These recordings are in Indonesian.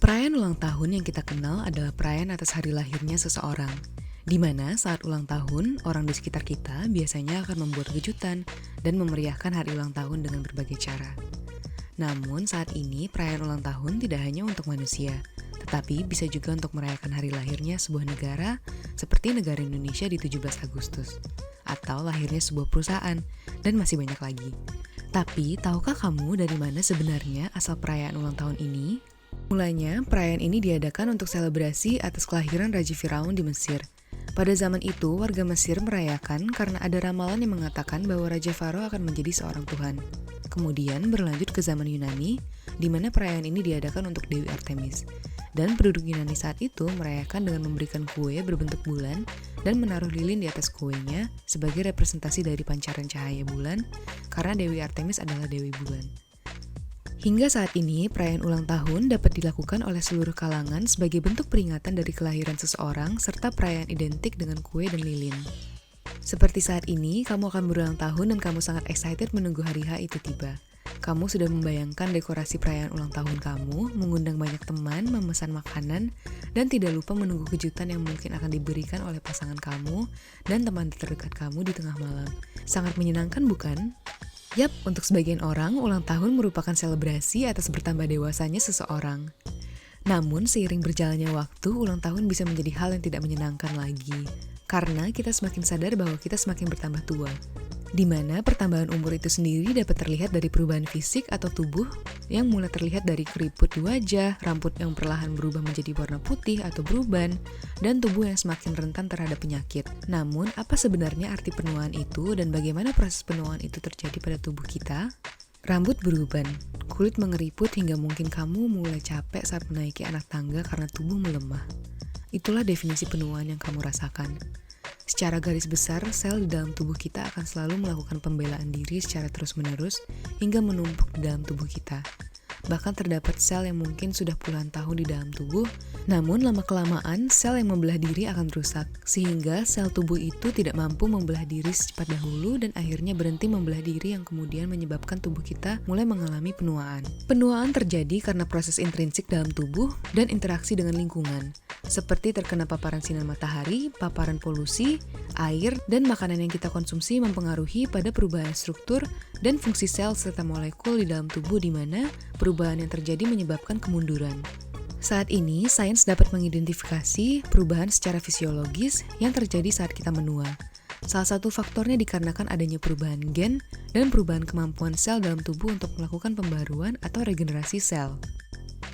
Perayaan ulang tahun yang kita kenal adalah perayaan atas hari lahirnya seseorang, di mana saat ulang tahun, orang di sekitar kita biasanya akan membuat kejutan dan memeriahkan hari ulang tahun dengan berbagai cara. Namun saat ini perayaan ulang tahun tidak hanya untuk manusia, tetapi bisa juga untuk merayakan hari lahirnya sebuah negara seperti negara Indonesia di 17 Agustus, atau lahirnya sebuah perusahaan, dan masih banyak lagi. Tapi, tahukah kamu dari mana sebenarnya asal perayaan ulang tahun ini? Mulanya, perayaan ini diadakan untuk selebrasi atas kelahiran Raja Firaun di Mesir. Pada zaman itu, warga Mesir merayakan karena ada ramalan yang mengatakan bahwa Raja Faro akan menjadi seorang tuhan. Kemudian berlanjut ke zaman Yunani, di mana perayaan ini diadakan untuk Dewi Artemis. Dan penduduk Yunani saat itu merayakan dengan memberikan kue berbentuk bulan dan menaruh lilin di atas kuenya sebagai representasi dari pancaran cahaya bulan, karena Dewi Artemis adalah Dewi Bulan. Hingga saat ini, perayaan ulang tahun dapat dilakukan oleh seluruh kalangan sebagai bentuk peringatan dari kelahiran seseorang serta perayaan identik dengan kue dan lilin. Seperti saat ini, kamu akan berulang tahun dan kamu sangat excited menunggu hari H itu tiba. Kamu sudah membayangkan dekorasi perayaan ulang tahun kamu, mengundang banyak teman, memesan makanan, dan tidak lupa menunggu kejutan yang mungkin akan diberikan oleh pasangan kamu dan teman terdekat kamu di tengah malam. Sangat menyenangkan, bukan? Yap, untuk sebagian orang, ulang tahun merupakan selebrasi atas bertambah dewasanya seseorang. Namun, seiring berjalannya waktu, ulang tahun bisa menjadi hal yang tidak menyenangkan lagi. Karena kita semakin sadar bahwa kita semakin bertambah tua. Di mana pertambahan umur itu sendiri dapat terlihat dari perubahan fisik atau tubuh yang mulai terlihat dari keriput di wajah, rambut yang perlahan berubah menjadi warna putih atau beruban, dan tubuh yang semakin rentan terhadap penyakit. Namun, apa sebenarnya arti penuaan itu dan bagaimana proses penuaan itu terjadi pada tubuh kita? Rambut beruban, kulit mengeriput hingga mungkin kamu mulai capek saat menaiki anak tangga karena tubuh melemah. Itulah definisi penuaan yang kamu rasakan. Secara garis besar, sel di dalam tubuh kita akan selalu melakukan pembelaan diri secara terus-menerus hingga menumpuk di dalam tubuh kita. Bahkan terdapat sel yang mungkin sudah puluhan tahun di dalam tubuh, namun lama-kelamaan sel yang membelah diri akan rusak, sehingga sel tubuh itu tidak mampu membelah diri secepat dahulu dan akhirnya berhenti membelah diri yang kemudian menyebabkan tubuh kita mulai mengalami penuaan. Penuaan terjadi karena proses intrinsik dalam tubuh dan interaksi dengan lingkungan, seperti terkena paparan sinar matahari, paparan polusi, air, dan makanan yang kita konsumsi mempengaruhi pada perubahan struktur dan fungsi sel serta molekul di dalam tubuh di mana perubahan yang terjadi menyebabkan kemunduran. Saat ini, sains dapat mengidentifikasi perubahan secara fisiologis yang terjadi saat kita menua. Salah satu faktornya dikarenakan adanya perubahan gen dan perubahan kemampuan sel dalam tubuh untuk melakukan pembaruan atau regenerasi sel.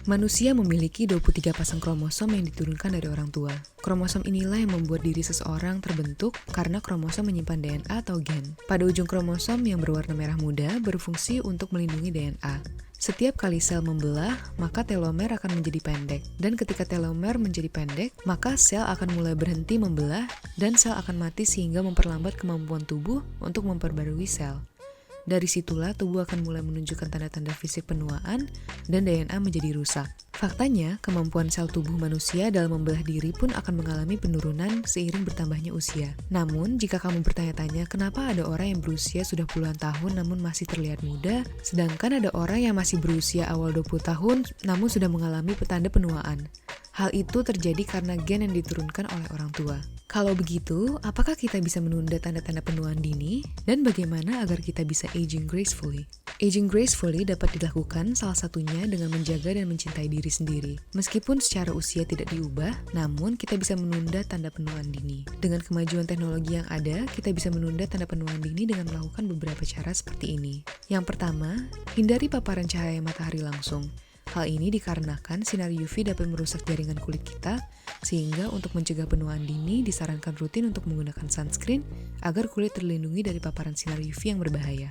Manusia memiliki 23 pasang kromosom yang diturunkan dari orang tua. Kromosom inilah yang membuat diri seseorang terbentuk karena kromosom menyimpan DNA atau gen. Pada ujung kromosom yang berwarna merah muda berfungsi untuk melindungi DNA. Setiap kali sel membelah, maka telomer akan menjadi pendek. Dan ketika telomer menjadi pendek, maka sel akan mulai berhenti membelah dan sel akan mati sehingga memperlambat kemampuan tubuh untuk memperbarui sel. Dari situlah tubuh akan mulai menunjukkan tanda-tanda fisik penuaan dan DNA menjadi rusak. Faktanya, kemampuan sel tubuh manusia dalam membelah diri pun akan mengalami penurunan seiring bertambahnya usia. Namun, jika kamu bertanya-tanya kenapa ada orang yang berusia sudah puluhan tahun namun masih terlihat muda, sedangkan ada orang yang masih berusia awal 20 tahun namun sudah mengalami petanda penuaan. Hal itu terjadi karena gen yang diturunkan oleh orang tua. Kalau begitu, apakah kita bisa menunda tanda-tanda penuaan dini? Dan bagaimana agar kita bisa aging gracefully? Aging gracefully dapat dilakukan salah satunya dengan menjaga dan mencintai diri sendiri. Meskipun secara usia tidak diubah, namun kita bisa menunda tanda penuaan dini. Dengan kemajuan teknologi yang ada, kita bisa menunda tanda penuaan dini dengan melakukan beberapa cara seperti ini. Yang pertama, hindari paparan cahaya matahari langsung. Hal ini dikarenakan sinar UV dapat merusak jaringan kulit kita, sehingga untuk mencegah penuaan dini disarankan rutin untuk menggunakan sunscreen agar kulit terlindungi dari paparan sinar UV yang berbahaya.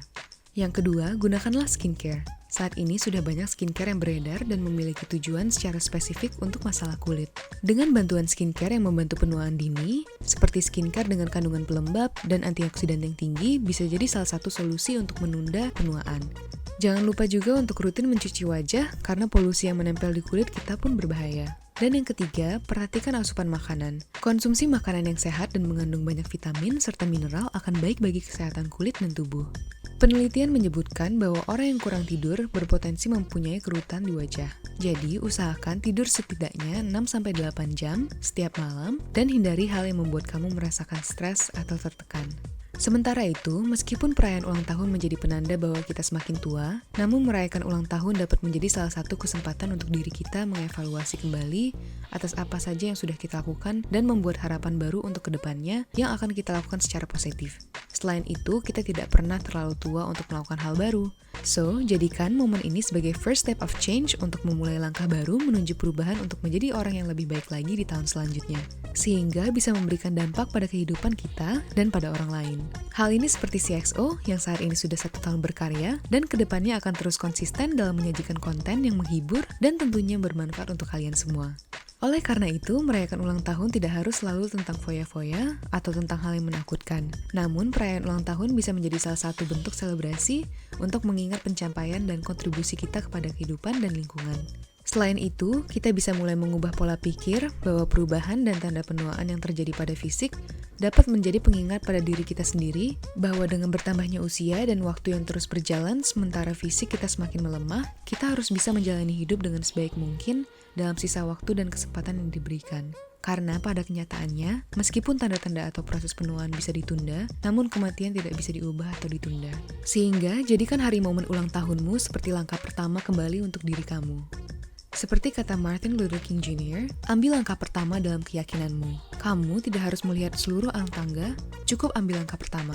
Yang kedua, gunakanlah skincare. Saat ini sudah banyak skincare yang beredar dan memiliki tujuan secara spesifik untuk masalah kulit. Dengan bantuan skincare yang membantu penuaan dini, seperti skincare dengan kandungan pelembab dan antioksidan yang tinggi, bisa jadi salah satu solusi untuk menunda penuaan. Jangan lupa juga untuk rutin mencuci wajah karena polusi yang menempel di kulit kita pun berbahaya. Dan yang ketiga, perhatikan asupan makanan. Konsumsi makanan yang sehat dan mengandung banyak vitamin serta mineral akan baik bagi kesehatan kulit dan tubuh. Penelitian menyebutkan bahwa orang yang kurang tidur berpotensi mempunyai kerutan di wajah. Jadi, usahakan tidur setidaknya 6-8 jam setiap malam dan hindari hal yang membuat kamu merasakan stres atau tertekan. Sementara itu, meskipun perayaan ulang tahun menjadi penanda bahwa kita semakin tua, namun merayakan ulang tahun dapat menjadi salah satu kesempatan untuk diri kita mengevaluasi kembali atas apa saja yang sudah kita lakukan dan membuat harapan baru untuk kedepannya yang akan kita lakukan secara positif. Selain itu, kita tidak pernah terlalu tua untuk melakukan hal baru. So, jadikan momen ini sebagai first step of change untuk memulai langkah baru menuju perubahan untuk menjadi orang yang lebih baik lagi di tahun selanjutnya. Sehingga bisa memberikan dampak pada kehidupan kita dan pada orang lain. Hal ini seperti CXO yang saat ini sudah 1 tahun berkarya dan kedepannya akan terus konsisten dalam menyajikan konten yang menghibur dan tentunya bermanfaat untuk kalian semua. Oleh karena itu, merayakan ulang tahun tidak harus selalu tentang foya-foya atau tentang hal yang menakutkan. Namun, perayaan ulang tahun bisa menjadi salah satu bentuk selebrasi untuk mengingat pencapaian dan kontribusi kita kepada kehidupan dan lingkungan. Selain itu, kita bisa mulai mengubah pola pikir bahwa perubahan dan tanda penuaan yang terjadi pada fisik dapat menjadi pengingat pada diri kita sendiri bahwa dengan bertambahnya usia dan waktu yang terus berjalan sementara fisik kita semakin melemah, kita harus bisa menjalani hidup dengan sebaik mungkin dalam sisa waktu dan kesempatan yang diberikan. Karena pada kenyataannya, meskipun tanda-tanda atau proses penuaan bisa ditunda, namun kematian tidak bisa diubah atau ditunda. Sehingga, jadikan hari momen ulang tahunmu seperti langkah pertama kembali untuk diri kamu. Seperti kata Martin Luther King Jr., ambil langkah pertama dalam keyakinanmu. Kamu tidak harus melihat seluruh alang tangga, cukup ambil langkah pertama.